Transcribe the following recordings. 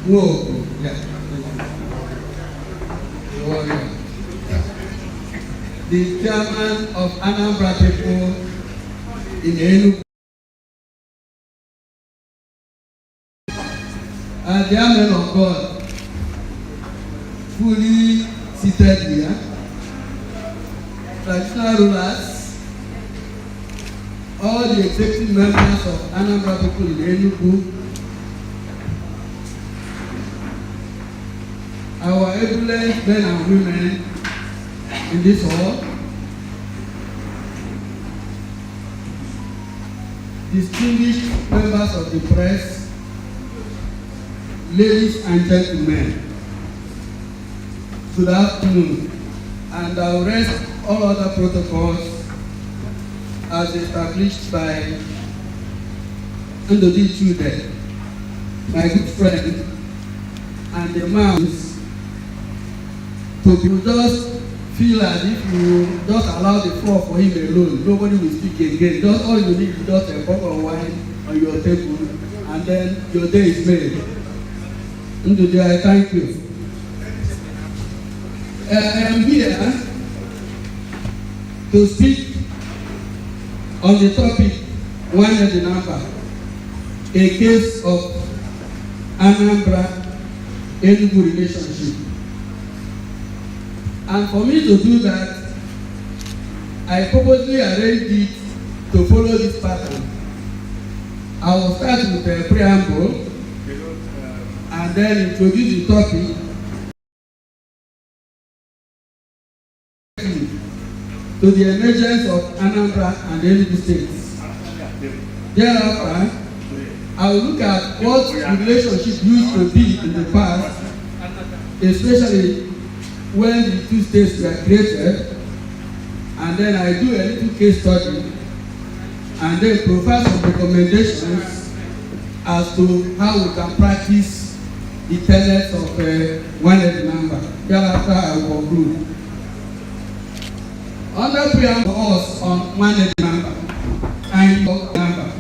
Whoa, yeah. The chairman of Anambra people in Enugu. And the men of God fully seated here. Traditional rulers, all the executive members of Anambra people in Enugu, our able men and women in this hall, distinguished members of the press, ladies and gentlemen, good afternoon, and I will rest all other protocols as established by Ndodi Chude, my good friend, and the mouse, to just feel as if you just allow the floor for him alone. Nobody will speak again. Just all you need is just a cup of wine on your table, and then your day is made. Ndodi, I thank you. I am here to speak on the topic one of the number, a case of Anambra Enugu relationship. And for me to do that, I purposely arranged it to follow this pattern. I will start with a preamble and then introduce the topic to the emergence of Anambra and Enugu states. Thereafter, I will look at what the relationship used to be in the past, especially when the two states were created, and then I do a little case study and then provide some recommendations as to how we can practice the tenets of one number. Thereafter, I will conclude. Under preamble us on one number and number.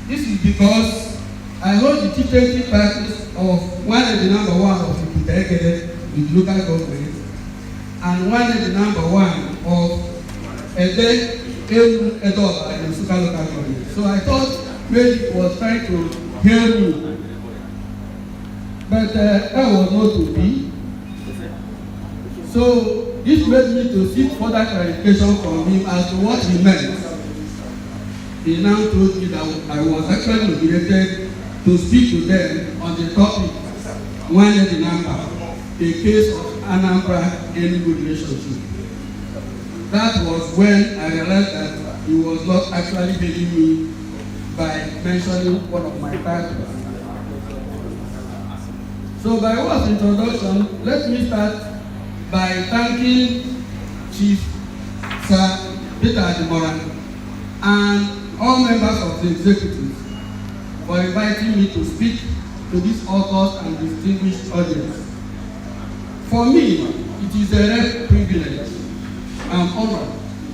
This is because I hold the chieftaincy practice of one number one of the delegated with local government and number one of Ede Edoba in the local government. So I thought maybe he was trying to hear me, but that was not to be. So this made me to seek further clarification from him as to what he meant. He now told me that I was actually nominated to speak to them on the topic one of the number, a case of Anambra Enugu relationship. That was when I realized that he was not actually hearing me by mentioning one of my titles. So by way of introduction, let me start by thanking Chief Sir Peter Adimoran and all members of the executive for inviting me to speak to this august and distinguished audience. For me, it is a rare privilege and honor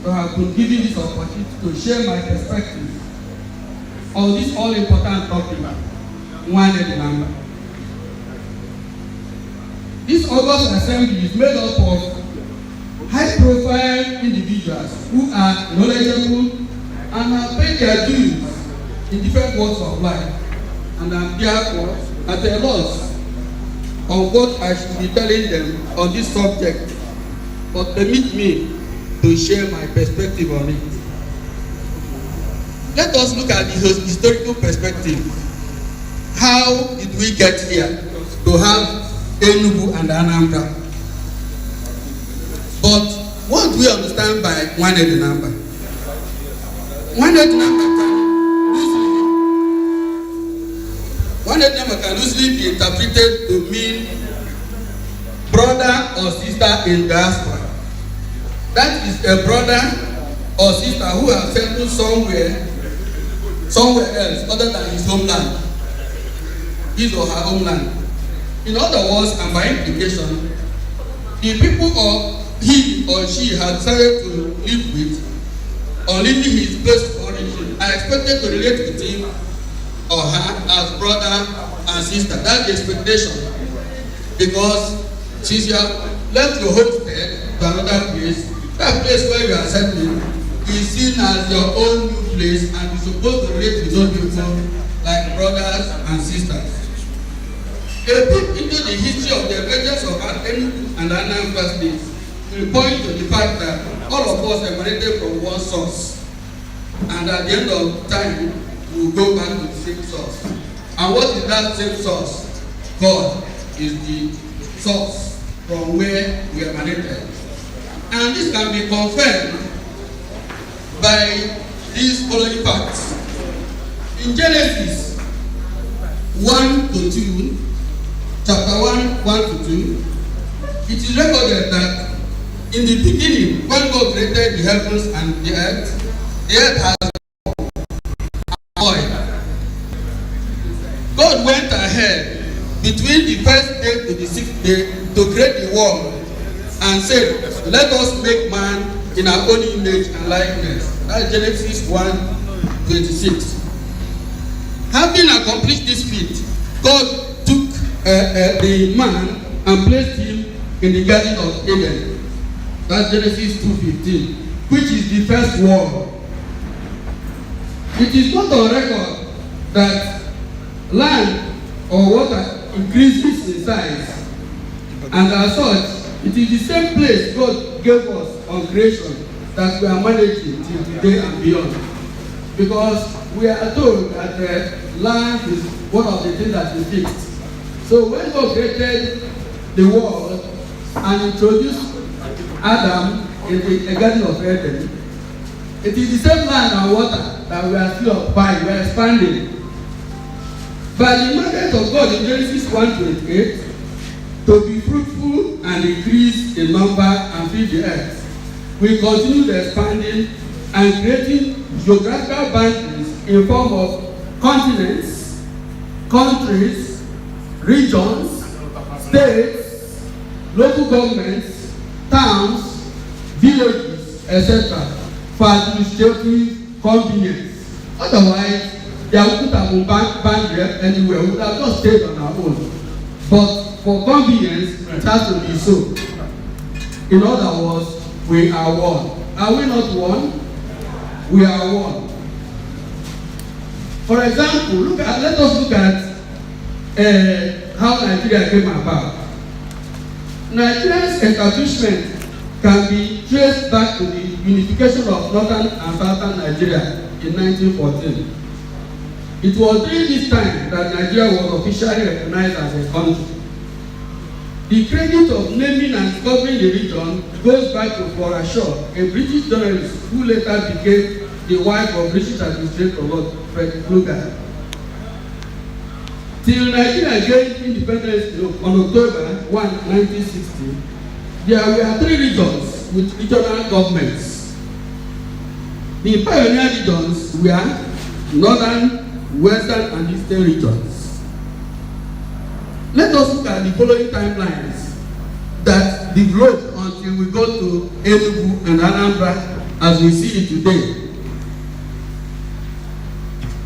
to have been given this opportunity to share my perspective on this all-important topic, one number. This august assembly is made up of high-profile individuals who are knowledgeable and have paid their dues in different walks of life, and I'm therefore at a loss on what I should be telling them on this subject, but permit me to share my perspective on it. Let us look at the historical perspective. How did we get here to have Enugu and Anambra? But what do we understand by one number? One number can loosely be interpreted to mean brother or sister in diaspora. That is a brother or sister who has settled somewhere else other than his homeland, his or her homeland. In other words, and by implication, the people of he or she had decided to live with or leaving his place of origin are expected to relate with him or her as brother and sisters. That's the expectation. Because since you have left your homestead to another place, that place where you are settling is seen as your own new place, and you're supposed to relate with those people like brothers and sisters. A peep into the history of the emergence of Enugu and Anambra states will point to the fact that all of us emanated from one source, and at the end of time we will go back to the same source. And what is that same source? God is the source from where we emanated. And this can be confirmed by these following facts. In Genesis 1 to 2, chapter 1 to 2, it is recorded that in the beginning, when God created the heavens and the earth has oil. God went ahead between the first day to the sixth day to create the world and said, let us make man in our own image and likeness. That's Genesis 1:26. Having accomplished this feat, God took the man and placed him in the Garden of Eden. That's Genesis 2:15, which is the first world. It is not on record that land or water increases in size, and as such, it is the same place God gave us on creation that we are managing till today and beyond. Because we are told that land is one of the things that is fixed. So when God created the world and introduced Adam in the Garden of Eden, it is the same land and water that we are still occupying, we are expanding. By the mandate of God in Genesis 1:28, to be fruitful and increase in number and fill the earth, we continue expanding and creating geographical boundaries in form of continents, countries, regions, states, local governments, towns, villages, etc. for administrative convenience. Otherwise, there wouldn't have been boundary anywhere. We would have just stayed on our own. But for convenience, it has to be so. In other words, we are one. Are we not one? We are one. For example, let us look at how Nigeria came about. Nigeria's establishment can be traced back to the unification of northern and southern Nigeria in 1914. It was during this time that Nigeria was officially recognized as a country. The credit of naming and discovering the region goes back to Flora Shaw, a British journalist who later became the wife of British Administrator Lord Frederick Kruger. Till Nigeria gained independence on October 1, 1960, there were 3 regions with regional governments. The pioneer regions were northern, western, and eastern regions. Let us look at the following timelines that developed until we go to Enugu and Anambra as we see it today.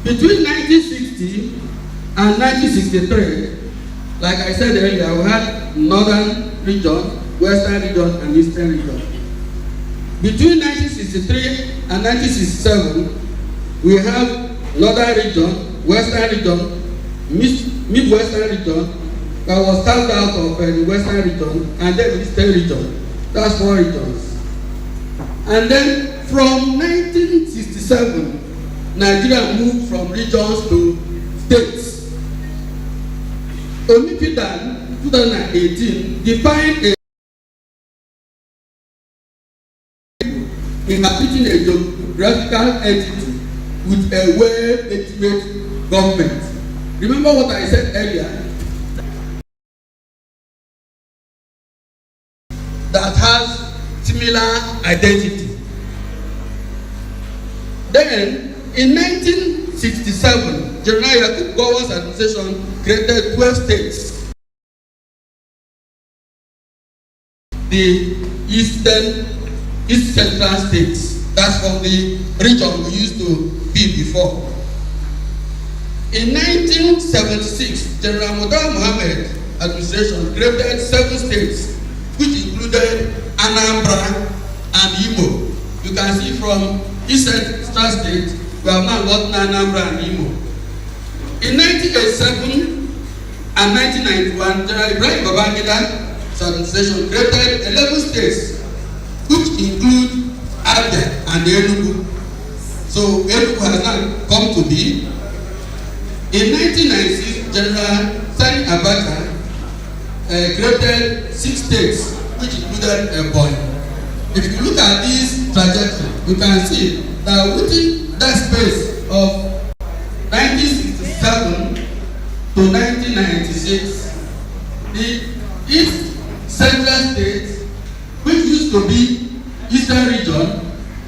Between 1960 and 1963, like I said earlier, we had northern region, western region, and eastern region. Between 1963 and 1967, we have northern region, western region, midwestern region that was carved out of the western region, and then the eastern region. That's 4 regions. And then from 1967, Nigeria moved from regions to states. Omipidan 2018 defined a inhabiting a geographical entity with a well-legitimate government. Remember what I said earlier? That has similar identity. Then, in 1967, General Yakub Gowon's administration created 12 states. The East Central states. That's from the region we used to be before. In 1976, General Murtala Mohammed administration created 7 states, which included Anambra and Imo. You can see from each central state, we have now got Anambra and Imo. In 1987 and 1991, General Ibrahim Babangida's administration created 11 states, which include Abia and Enugu. So Enugu has now come to be. In 1996, General Sani Abacha created 6 states, which included Ebonyi. If you look at this trajectory, you can see that within that space of 1967 to 1996, the East Central State, which used to be Eastern region,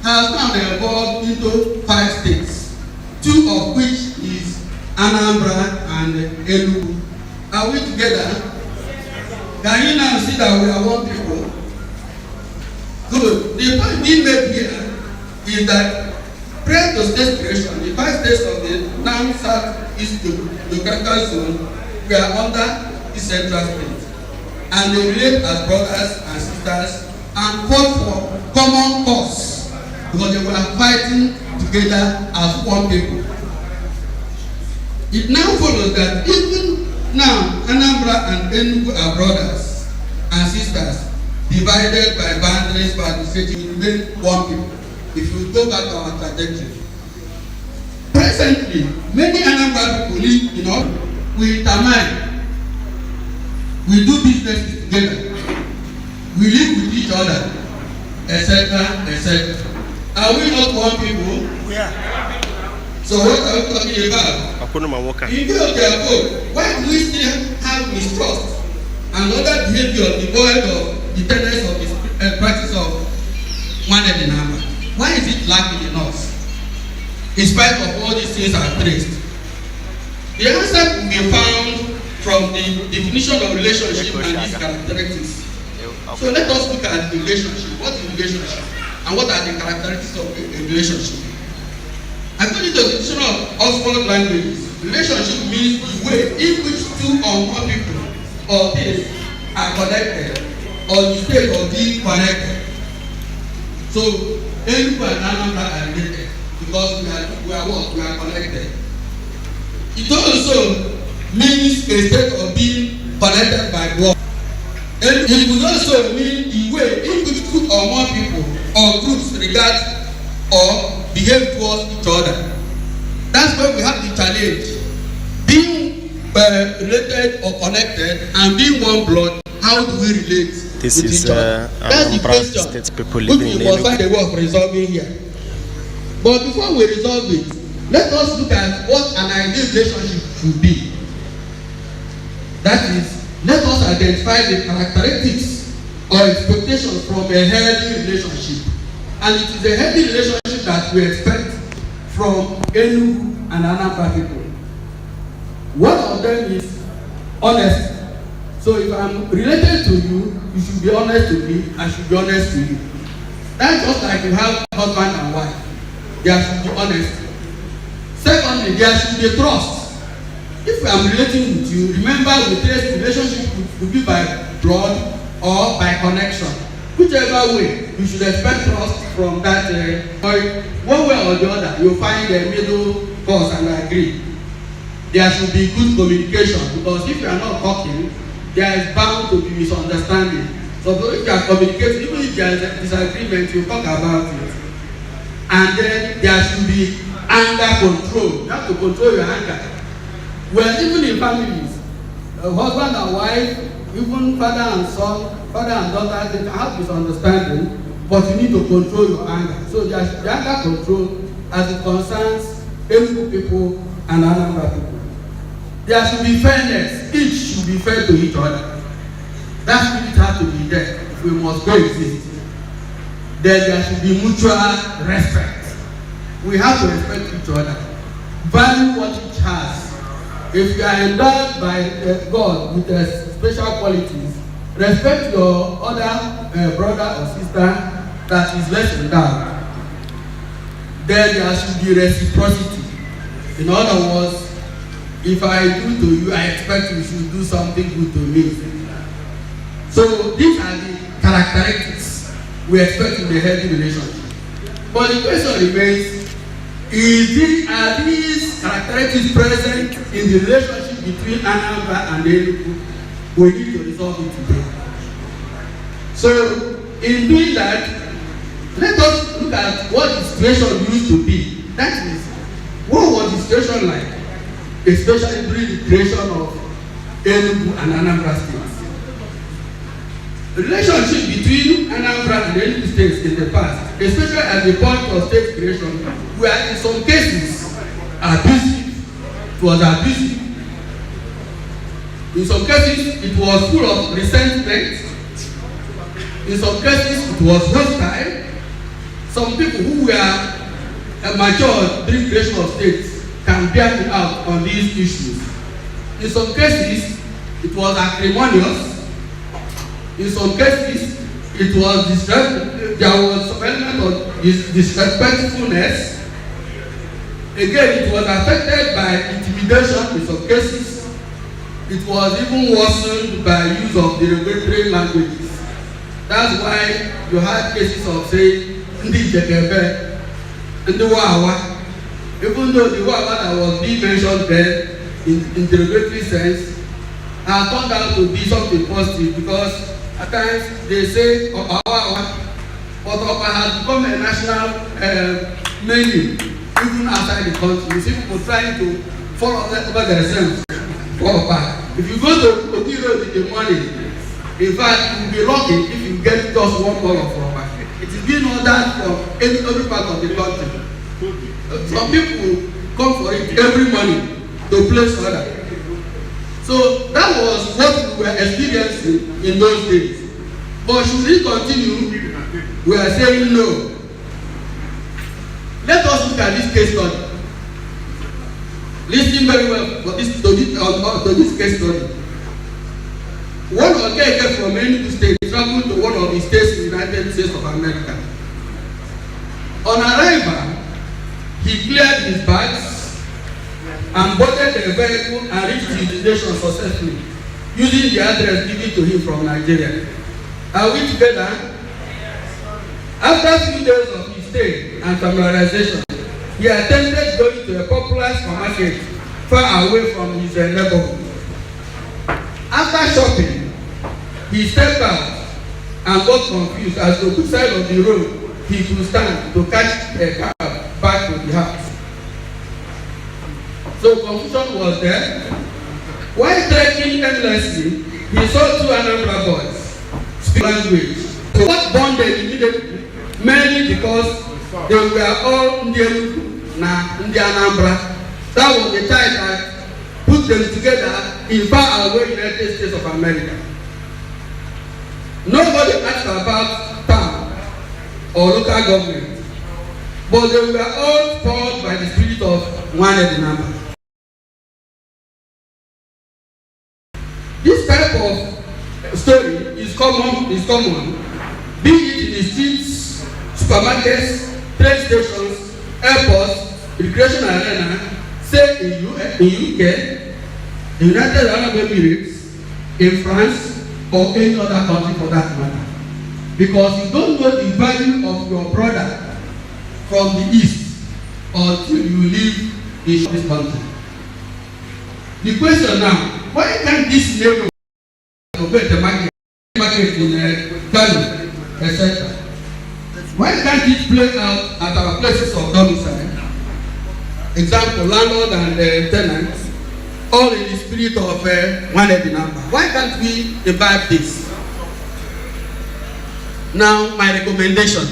has now evolved into 5 states, 2 of which is Anambra and Enugu. Are we together? Can you now see that we are one people? Good. The point being made here is that prior to state creation, the 5 states of the now South-East geographical zone were under the central state, and they relate as brothers and sisters and fought for common cause because they were fighting together as one people. It now follows that even now Anambra and Enugu are brothers and sisters, divided by boundaries by administrative, remain one people. If you go back to our trajectory, presently many Anambra people live in all, we intermarry, we do business together, we live with each other, etc., etc. Are we not one people? Yeah. So what are we talking about? In view of their vote, why do we still have mistrust and other behavior devoid of the tenets of the practice of managed Anambra? Why is it lacking in us? In spite of all these things I've traced, the answer can be found from the definition of relationship and its characteristics. So let us look at the relationship. What is relationship? And what are the characteristics of a relationship? According to the definition of Oxford languages, relationship means the way in which 2 or more people or things are connected, or the state of being connected. So Enugu and Anambra are related because we are what? We are connected. It also means a state of being connected by God. And it would also mean the way in which 2 or more people or groups regard or behave towards each other. That's why we have the challenge. Being related or connected and being one blood, how do we relate this with is each other? That's the question state people living which we must find a way of resolving here. But before we resolve it, let us look at what an ideal relationship should be. That is, let us identify the characteristics or expectations from a healthy relationship. And it is a healthy relationship that we expect from Enugu and Anambra people. One of them is honesty. So if I'm related to you, you should be honest to me, I should be honest to you. That's just like you have husband and wife. There should be honesty. Secondly, there should be trust. If I'm relating with you, remember we trace relationship to be by blood or by connection. Whichever way, you should expect trust from that. One way or the other, you'll find a middle course and agree. There should be good communication, because if you are not talking, there is bound to be misunderstanding. So if you are communicating, even if there is a disagreement, you talk about it. And then there should be anger control. You have to control your anger. Well, even in families, husband and wife, even father and son, father and daughter, they can have misunderstanding, but you need to control your anger. So there should be anger control as it concerns Enugu people and Anambra people. There should be fairness. Each should be fair to each other. That spirit has to be there if we must coexist. Then there should be mutual respect. We have to respect each other. Value what each has. If you are endowed by God with special qualities, respect your other brother or sister that is less endowed. Then there should be reciprocity. In other words, if I do to you, I expect you should do something good to me. So these are the characteristics we expect in a healthy relationship. But the question remains, are these characteristics present in the relationship between Anambra and Enugu? We need to resolve it today. So in doing that, let us look at what the situation used to be. That is, what was the situation like, especially during the creation of Enugu and Anambra states? The relationship between Anambra and Enugu states in the past, especially at the point of state creation, were in some cases abusive. It was abusive. In some cases, it was full of resentment. In some cases, it was hostile. Some people who were mature during creation of states can bear me out on these issues. In some cases, it was acrimonious. In some cases, it was there was some element of disrespectfulness. Again, it was affected by intimidation in some cases. It was even worsened by use of derogatory languages. That's why you had cases of saying, Ndi Jekebe, Ndi Wawa. Even though the Wawa that was being mentioned there in derogatory sense has turned out to be something positive, because at times they say Wawa, but Wawa has become a national menu even outside the country. You see people trying to follow over themselves. If you go to Oti Road in the morning, in fact, you will be lucky if you get just one ball of rubber. It is being ordered from every part of the country. Some people come for it every morning to place order. So that was what we were experiencing in those days. But should we continue? We are saying no. Let us look at this case study. Listen very well to this case study. One Okeke from Enugu State traveled to one of the states in the United States of America. On arrival, he cleared his bags and boarded the vehicle and reached his destination successfully, using the address given to him from Nigeria. Are we together? After a few days of his stay and familiarization, he attempted going to a popular supermarket far away from his neighborhood. After shopping, he stepped out and got confused as to which side of the road he could stand to catch a cab back to the house. So confusion was there. While trekking endlessly, he saw two Anambra boys speak language. So what bonded immediately, mainly because they were all Enugu and Anambra. That was the tie that put them together in far away United States of America. Nobody asked about town or local government, but they were all called by the spirit of one Anambra. This type of story is common, be it in the streets, supermarkets, train stations, airports, recreation arena, say in UK, the United Arab Emirates, in France, or any other country for that matter. Because you don't know the value of your brother from the East until you leave this country. The question now, why can't this neighbor operate the market in Kano, etc.? Why can't it play out at our places of domicile? Example, landlord and tenants, all in the spirit of one Anambra. Why can't we imbibe this? Now, my recommendation.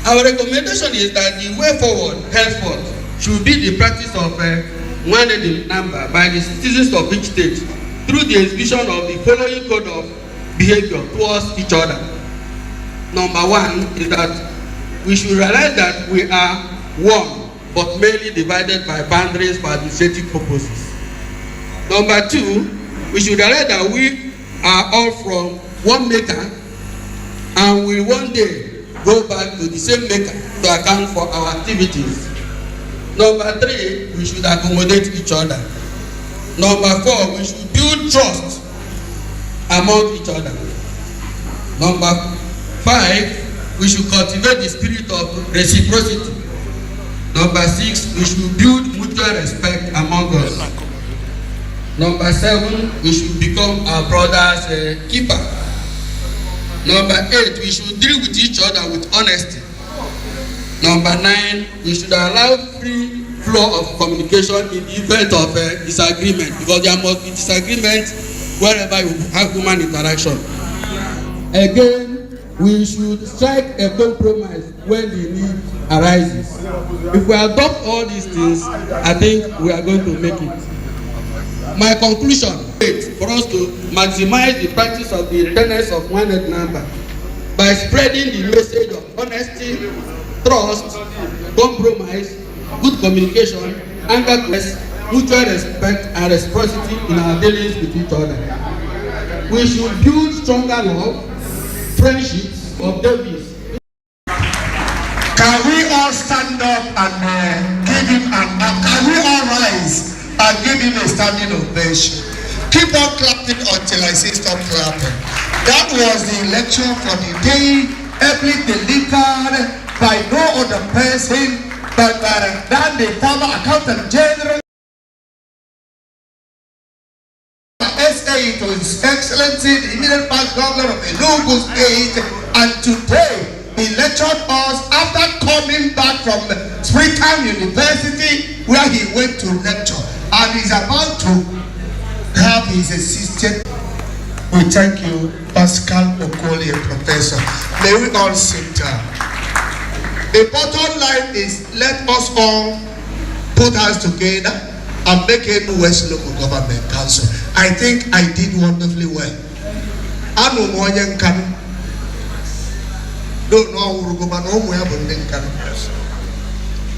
Our recommendation is that the way forward, henceforth, should be the practice of one Anambra by the citizens of each state through the exhibition of the following code of behavior towards each other. Number one is that we should realize that we are one, but mainly divided by boundaries for administrative purposes. Number two, we should realize that we are all from one maker and will one day go back to the same maker to account for our activities. Number 3, we should accommodate each other. Number 4, we should build trust among each other. Number 5, we should cultivate the spirit of reciprocity. Number 6, we should build mutual respect among us. Number 7, we should become our brother's keeper. Number 8, we should deal with each other with honesty. Number 9, we should allow free flow of communication in the event of disagreement, because there must be disagreement wherever you have human interaction. Again, we should strike a compromise when the need arises. If we adopt all these things, I think we are going to make it. My conclusion is for us to maximize the practice of the tenets of one Anambra by spreading the message of honesty, trust, compromise, good communication, anger, mutual respect, and reciprocity in our dealings with each other. We should build stronger love, friendships of Davis. Can we all stand up and give him can we all rise and give him a standing ovation? Keep on clapping until I say stop clapping. That was the lecture for the day, ably delivered by no other person but than the former Accountant General SA to His Excellency, the immediate past governor of Enugu State, and today he lectured us after coming back from Springtown University where he went to lecture, and he's about to have his assistant. We thank you, Pascal Okoli, Professor. May we all sit down. The bottom line is, let us all put hands together and make Enugu West Local Government Council. I think I did wonderfully well. Anu moyen kanu. Don't know who go, but no more kanu.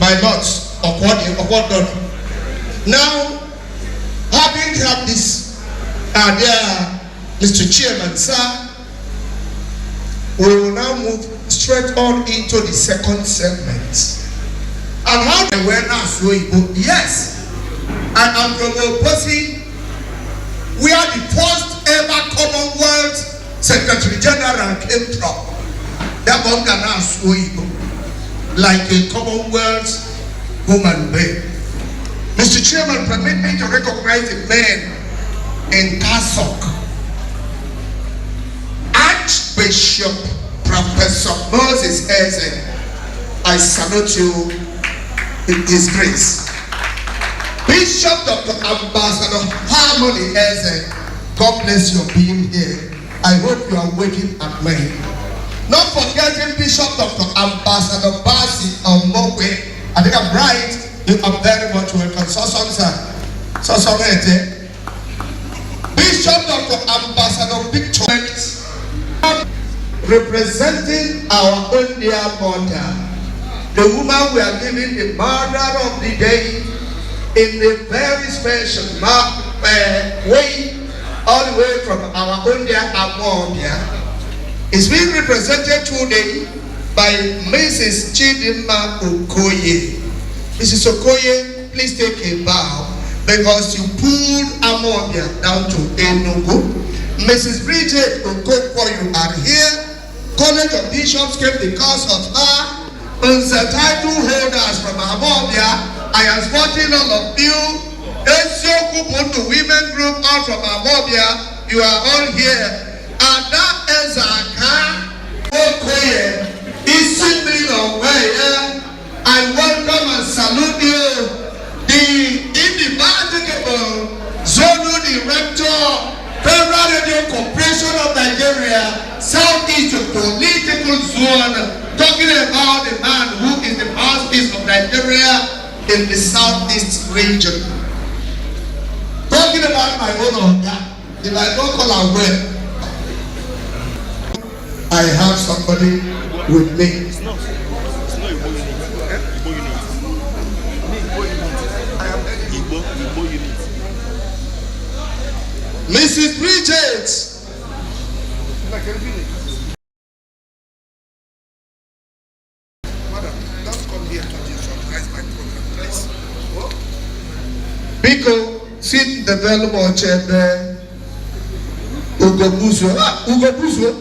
My lords, now, having had this, dear Mr. Chairman, sir, we will now move straight on into the second segment. And how the awareness will go? Yes, and I'm from Oposi. We are the first ever Commonwealth Secretary General came from. That one can ask like a Commonwealth human being. Mr. Chairman, permit me to recognize a man in Kasok. Archbishop Professor Moses Eze, I salute you in his grace. Bishop Dr. Ambassador Harmony Eze, God bless your being here. I hope you are waking at me. Not forgetting Bishop Dr. Ambassador Basi Omokwe. I think I'm right. You are very much welcome. Bishop Dr. Ambassador Victor, representing our own dear mother, the woman we are giving the mother of the day in a very special way, all the way from our own dear Anambra, is being represented today by Mrs. Chidinma Okoye. Mrs. Okoye, please take a bow because you pulled Anambra down to Enugu. Mrs. Bridget Okoko, you are here. College of Bishops came because of her. The title holders from Anambra, I am supporting all of you. The women group out from Anambra, you are all here. And that is Okoye is simply away. I welcome and salute you, the indefatigable Zonal Director, Federal Radio Corporation of Nigeria, Southeast Political Zone, talking about the man who is the mouthpiece of Nigeria in the Southeast region. Talking about my own organ, if I don't call her well, I have somebody with me. It's not Igbo unit. Igbo unit. Mrs. Bridget. Madam, don't come here to jeopardize my program, please. available chebe Ugobuzo. Ugobuzo.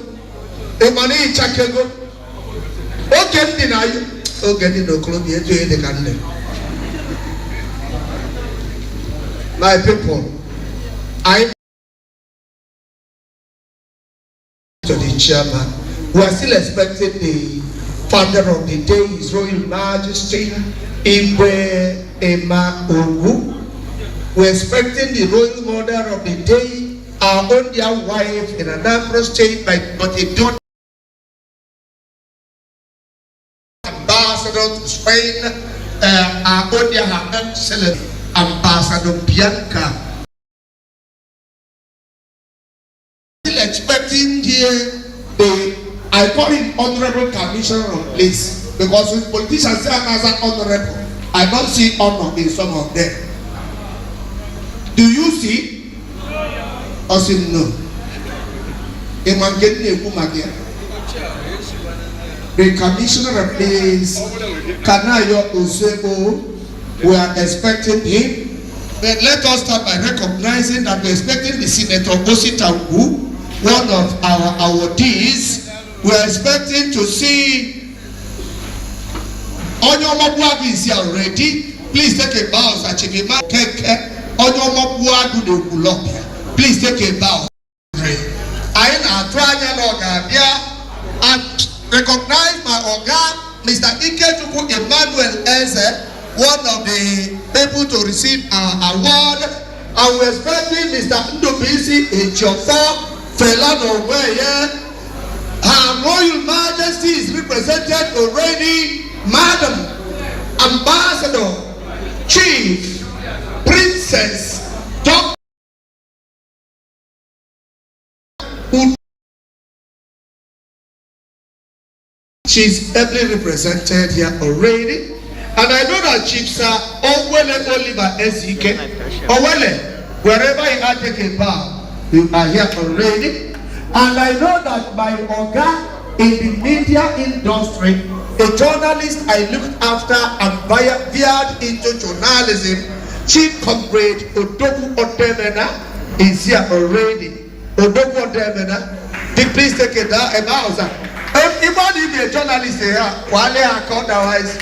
Emani chakego. Ogendi na you. Ogendi no klobi eto e de kanle. My people, I to the chairman. We are still expecting the father of the day, His Royal Majesty Ibe Enugu. We are expecting the Royal Mother of the day, our own dear wife in Anambra State, but a daughter ambassador to Spain, our own dear Her Excellency Ambassador Bianca. Still expecting here I call him honorable commissioner of police because with politicians say I'm as an honorable. I don't see honor in some of them. Do you see? Or say no? The commissioner of police, Kanayo Osebo, we are expecting him. But let us start by recognizing that we are expecting the Senator Ositangu, one of our awardees. We are expecting to see Onyomabuagu is here already. Please take a bow, Sachibima Keke. Onyomabuagu de Kulopia. Please take a bow. I am trying and recognize my organ, Mr. Iketuku Emmanuel Eze, one of the people to receive our award. And we are expecting Mr. Ndubisi Ejiofor Felano Weye. Her Royal Majesty is represented already, Madam Ambassador, Chief, Princess, Dr. She's ably represented here already. And I know that Chief Sir Owele Oliver Ezike, Owele, wherever you are taking bow, you are here already. And I know that my organ in the media industry, a journalist I looked after and veered into journalism, Chief Comrade Odogu Odemena is here already. Odogu Odemena, please take it down. Anybody be a journalist here, Wale otherwise.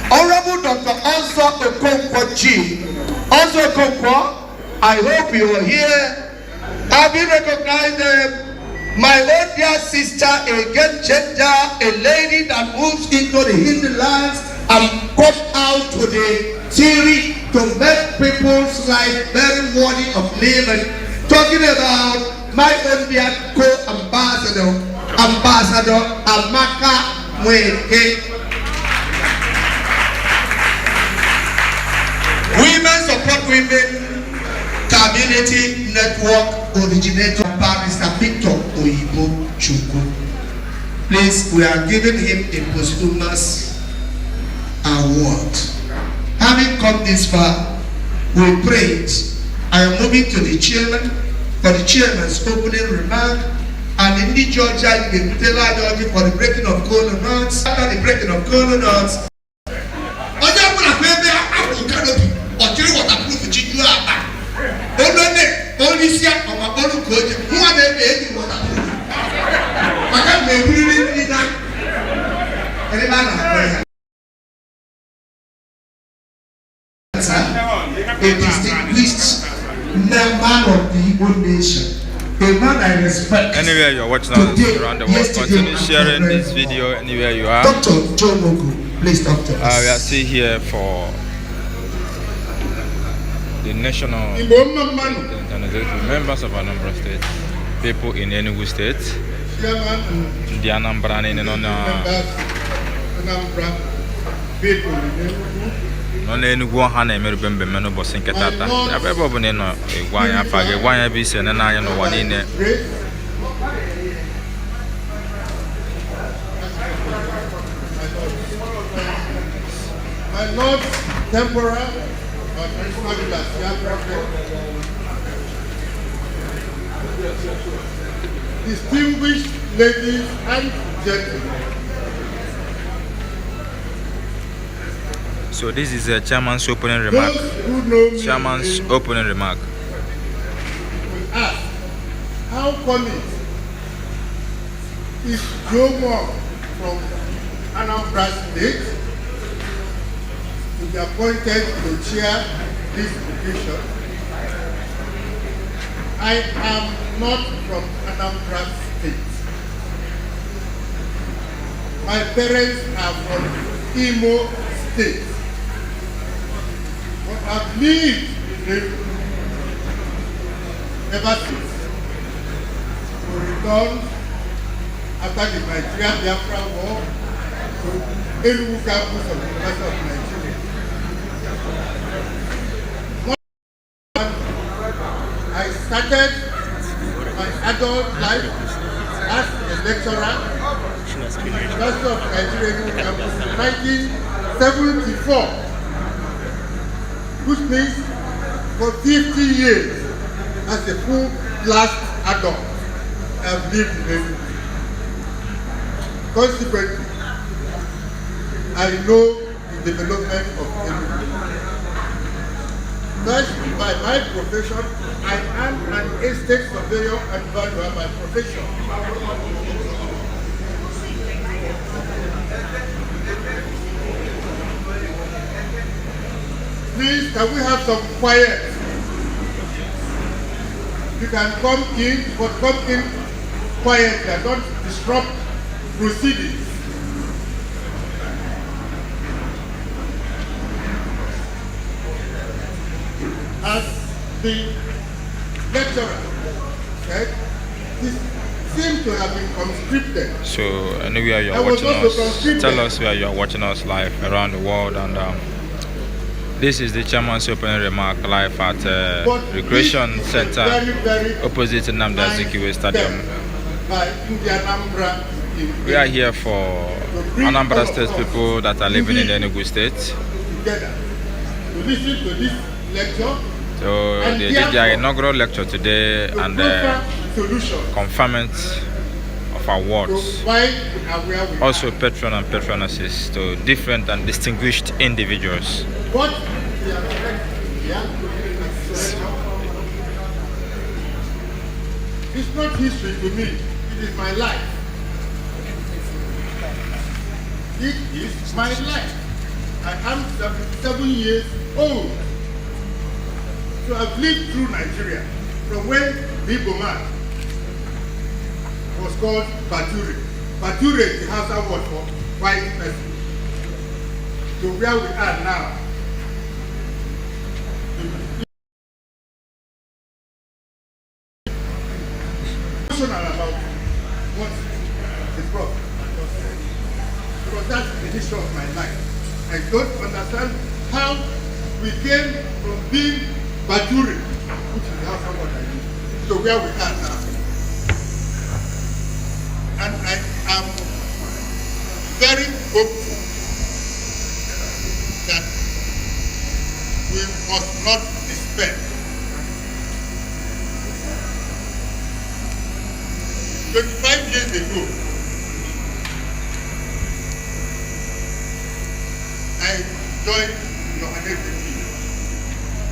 Honorable Dr. Also Okonkwo G. Also Okonkwo, I hope you are here. I've been recognized my own dear sister, a game changer, a lady that moves into the hinterlands and comes out to the city to make people's life very worthy of living. Talking about my own dear co-ambassador, Ambassador Amaka Mweke. Women support women. Community Network originator Barrister Victor Oyibo Chukwu. Please, we are giving him a posthumous award. Having come this far, we prayed. I am moving to the chairman for the chairman's opening remark, and in the Georgia, you can tell our for the breaking of cola nuts. After the breaking of cola nuts, a distinguished man of the Igbo nation, a man I respect. Anywhere you're watching us around the world, continue sharing this video anywhere you are. Dr. John Ogu, please, Doctor. We are still here for the national members of Anambra State, people in Enugu State, the Anambra in Enugu hana emeru bembe meno bosin ketata abebo bu ne no egwanya fage egwanya bi se ne na anya no wani ne my Lord Temporal distinguished ladies and gentlemen. So this is a chairman's opening remark. Those who know me Chairman's opening remark. will ask, how come it is Joe Moore from Anambra State to be appointed to chair this occasion? I am not from Anambra State. My parents are from Imo State. But I've lived in Enugu ever since. To return after the Nigeria-Biafra War to Enugu campus of the University of Nigeria. I started my adult life as a lecturer at the University of Nigeria Enugu campus in 1974, which means for 50 years as a full-class adult I've lived in Enugu. Consequently, I know the development of Enugu. First, by my profession, I am an estate surveyor and valuer by profession. Please, can we have some quiet? You can come in, but come in quietly and don't disrupt proceedings. As the lecturer said, this seems to have been conscripted. So anywhere you are watching us, tell us where you are watching us live around the world. And this is the chairman's opening remark live at Recreation Center opposite Anambra Stadium. We are here for Anambra State people that are living in the Enugu State. Together to listen to this lecture. So they did their inaugural lecture today and conferment of awards. Also patron and patronesses to different and distinguished individuals. What we are here, it's not history to me, it is my life. It is my life. I am 77 years old. So I've lived through Nigeria from when the Igbo man was called Bature. Bature is the Hausa word for white person. To where we are now. Emotional about what the prophet just said. Because that's the history of my life. I don't understand how we came from being Bature, which is how someone I use, to where we are now. And I am very hopeful that we must not despair. 25 years ago, I joined your NFP.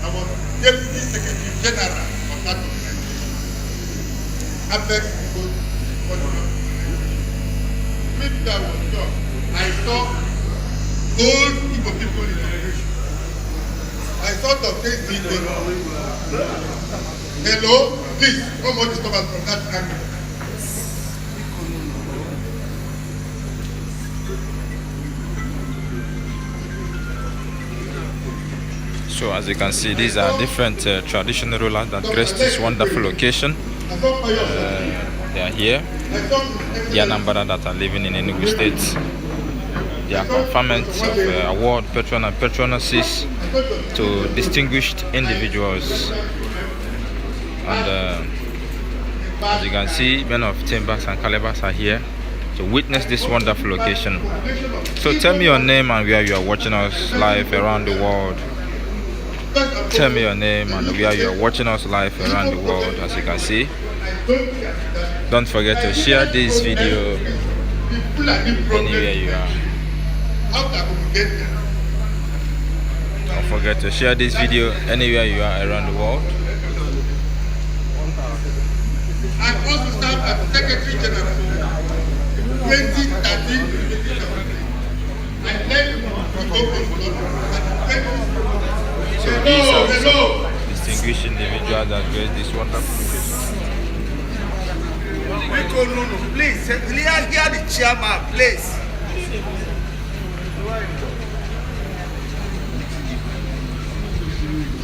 I was Deputy Secretary General of that organization. Apex people, maybe that was young. I saw old Igbo people in generation. I thought of this video. Hello, please, no more disturbance from that angle. So as you can see, these are different traditional rulers that grace this wonderful occasion. They are here. The Anambra that are living in Enugu State. They are conferment of award, patron and patronesses to distinguished individuals. And as you can see, men of timbers and calibers are here to witness this wonderful occasion. So tell me your name and where you are watching us live around the world. Tell me your name and where you are watching us live around the world. As you can see, don't forget to share this video anywhere you are. forget to share this video anywhere you are around the world. I also served as Secretary General 2013 to 2017. I led the So these are some distinguished individuals that graced this wonderful occasion. Please, clear the chairman, please.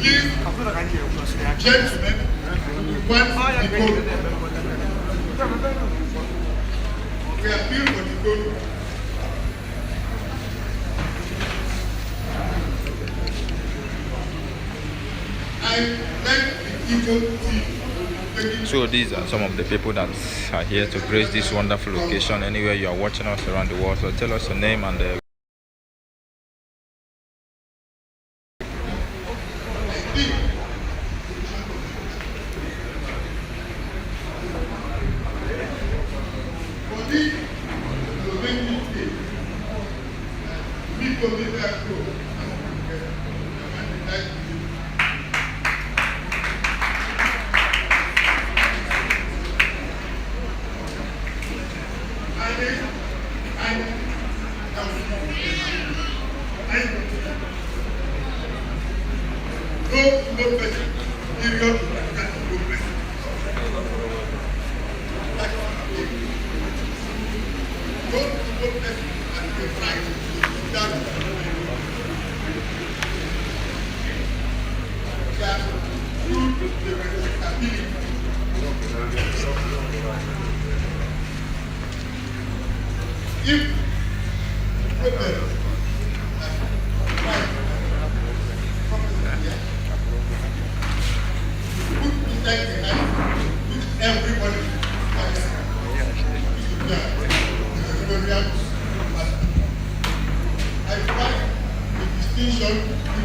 Please, gentlemen, one people. We appeal for the code. I like the Igbo team. So these are some of the people that are here to grace this wonderful occasion anywhere you are watching us around the world. So tell us your name and the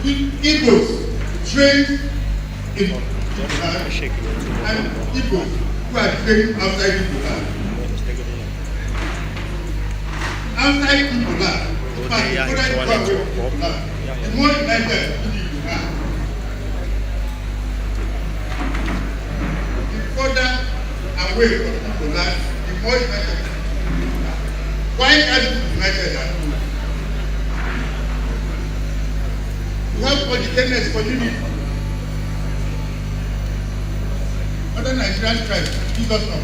between Igbos trained in Japan and Igbos who are trained outside Igbo land. Outside Igbo land, in fact, the further you go away from Igbo land, the more united Igbo are. The further away from Igbo land, the more united Igbo are. Why can't you be united at all? We have all the tenets for unity. Other Nigerian tribes give us not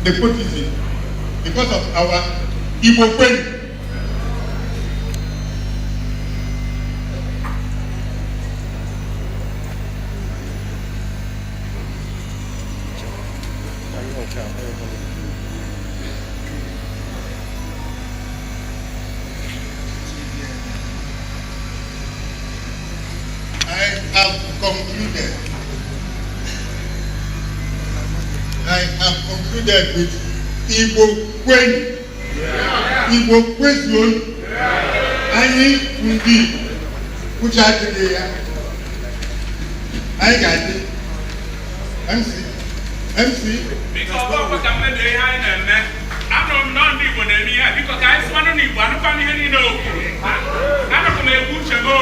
nepotism because of our Igbo friend. I have concluded with Igbo Kwen. Igbo Kwesion. Anyị ndị kwụcha adịghị ya. Anyị ga-adị. MC. Biko ọgbọ ka mmadụ ihe anyị na-eme. Anụrụ m nọ ndị Igbo na-eme ihe biko ka anyị sịkwanụ n'Igbo anụkwanụ ihe niile okwu. Anụrụ m egwu uche m o.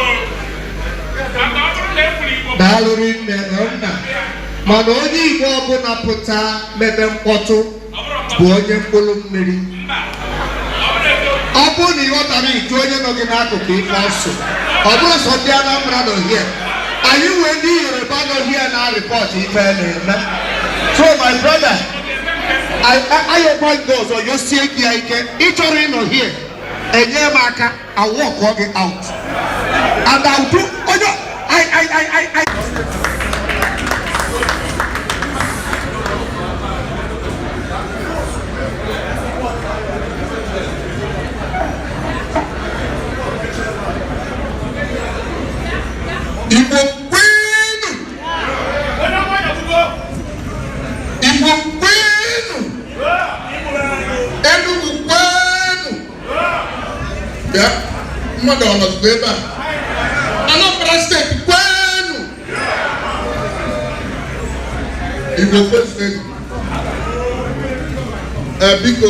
Maka ọ bụrụ na ekwuru Igbo. Daalụ rinne nna. Mana onye Igbo ọbụla pụta mebe mkpọtụ bụ onye mkpụrụ mmiri. Ọ bụrụ na ịghọtara ite onye nọ gị n'akụkụ ife ọsọ, ọ bụrụ sọ ndị Anambra nọ hie, anyị nwee ndị Yoruba nọ hie na-arịpọtụ ife na-eme. So my brother, ayọkwa ndị ọzọ yosie gị ya ike, ịchọrọ ịnọ hie, enye m aka, awọkọ gị out. And I'll do onye I Igbo kwenu! Igbo kwenu! Enugu kwenu! Ya, mmadụ ọ nọzikwa ebe a. Anambra steeti kwenu! Igbo kwenu steeti. Biko,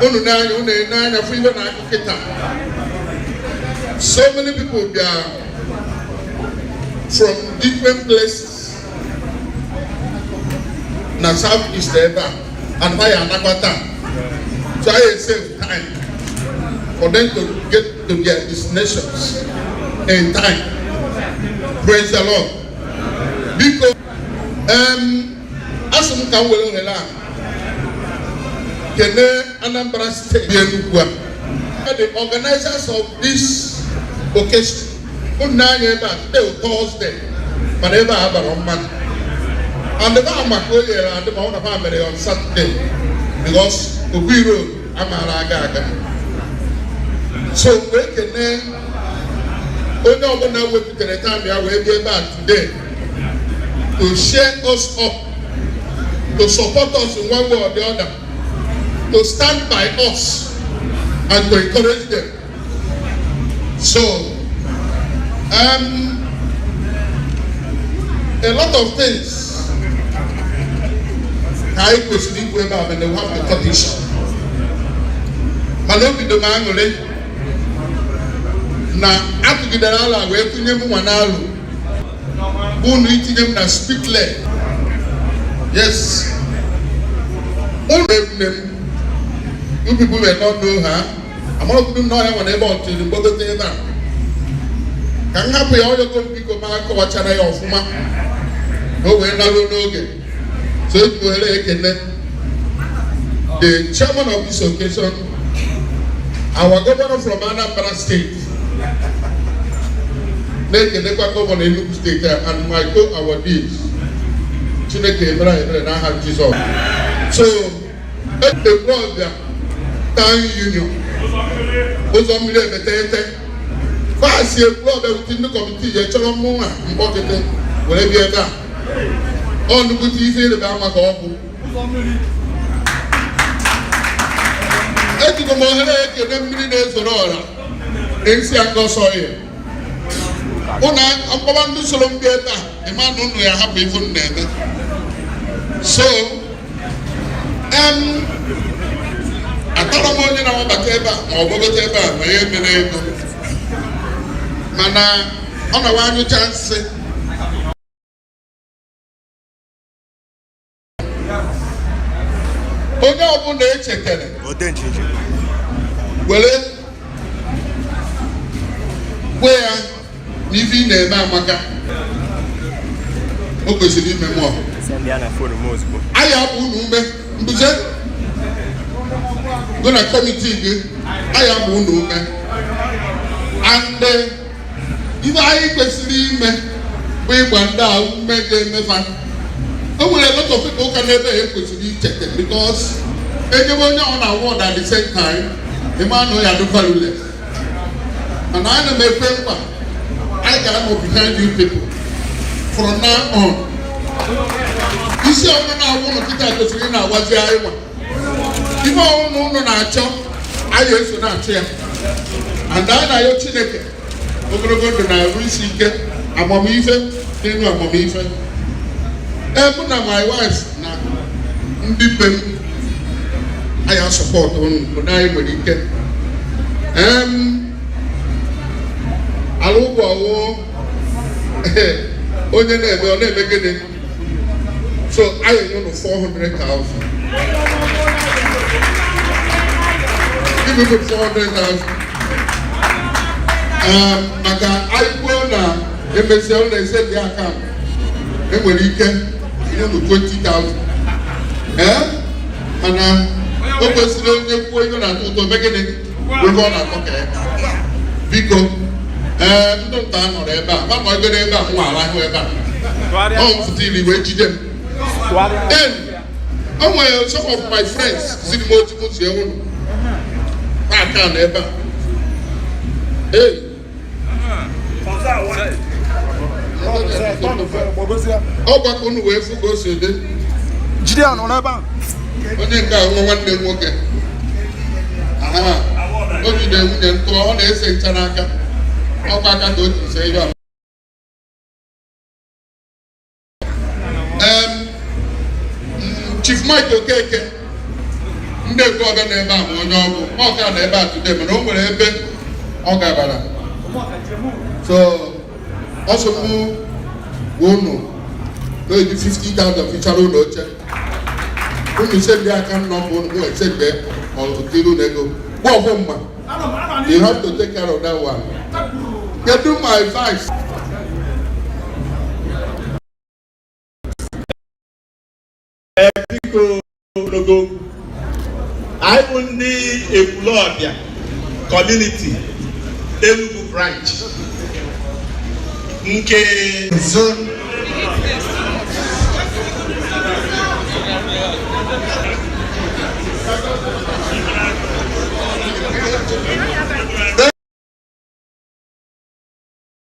unu n'anya fụ ibe na-akụ kịta. So many people are from different places. Now Southeast ever and why Anambra. So I save time for them to get to their destinations in time. Praise the Lord. Because as some can well Anambra State, the organizers of this occasion, Thursday, but never have a man. And the Macoya and the Mount of Family on Saturday because we road Amaraga. So we can only wait to the time we are way back today to share us up, to support us in one way or the other, to stand by us and to encourage them. So, a lot of things I could speak about and they have to cut it short. Malobi the Mangole na after the Ala, we're to name one alu. Who reaching them na speak less. Yes. All of them. You people may not know her. I'm not going to know her whenever until the brother say that. Can happen all your good people back or watch a of woman. No, we're not going to get. So it will the chairman of this occasion, our governor from Anambra State, the governor in Enugu State, and my co-awardees, Chineke and I have Jesus. So, the brother. Town Union was on me the pass your brother within the committee, a channel and pocket wherever you are. On the good easy about my home. I took a moment and 10 minutes or all. And see, I go sorry. When I'm going to Solombieta, a man only a happy for them. So, akara monye na wabata eba ma obogota eba ma ye mere ego mana ona wanyu chance onye ọbụla echetere were gwe ya n'ife ị na-eme amaka o kwesịrị ime mmụọ anyị abụ unu ume mbuze gonna committee I am one and if I personally we went down make them fun. A lot of people can never actually check it because everyone on our ward at the same time, the man who had the value. And I am a friend, I cannot behind you people from now on. You see, I'm going to get out of what's the I if I don't know that job, I used to not share. And then I used to take it. We're going to go to Nairobi, I'm a even, then I'm a even. Even my wife, I have support on Nairobi. I'll go so I own 400,000. Give me 400,000. I go now. If they said they are come, they will get 20,000. And obviously, they're going to make it. We're going to okay. Because don't turn on their back. I'm not going to have one like that. Oh, still, we wait to them. Then, some of my friends see the most I can't ever. Hey. Oh, but on the way for go see them. Gideon on a bank. When you go one day, okay. Only them to all they say, Tanaka. How back I go to say, Chief Michael Keke, ndị go ga na ebe a onye ọgwụ ọ ga na ebe a today mana o nwere ebe ọ gabara So, also, no, the 50,000 feature on the check. When you said I cannot go except there or to kill nego. You have to take care of that one. Get to my advice. I only a blood community Enugu branch. Okay, zone